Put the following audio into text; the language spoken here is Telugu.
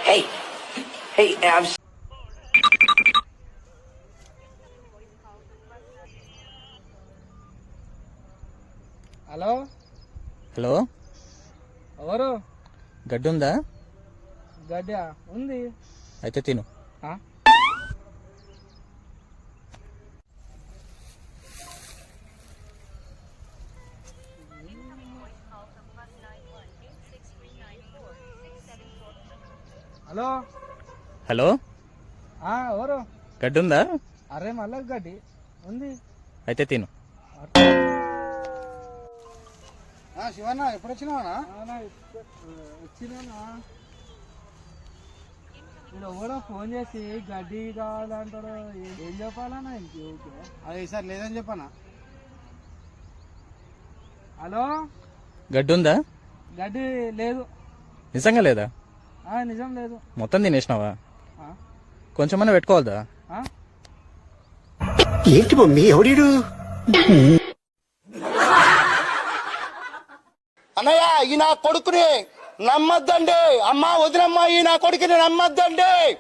Hey, hey, I'm. Hello hello, ఎవరు? గడ్డి ఉందా? గడ్డ ఉంది. అయితే తిను. ఆ? హలో హలో, ఎవరు? గడ్డి ఉందా? అరే మళ్ళా గడ్డి ఉంది. అయితే తిను. శివన్న ఎప్పుడు వచ్చినావా? వచ్చినా ఇప్పుడు ఎవడో ఫోన్ చేసి గడ్డి కావాలంటాడు. ఏం చెప్పాలన్నా ఇంక ఓకే. అది ఈసారి లేదని చెప్పనా? హలో, గడ్డి ఉందా? గడ్డి లేదు. నిజంగా లేదా? నిజం లేదు. మొత్తం తినేసినావా? ఆ? కొంచెమన్నా పెట్టుకోవద్దా? ఆ? ఏంటి మమ్మీ ఎవడీడు? అన్నయ్య ఈ నా కొడుకుని నమ్మద్దండి. అమ్మా వదినమ్మా ఈ నా కొడుకుని నమ్మద్దండి.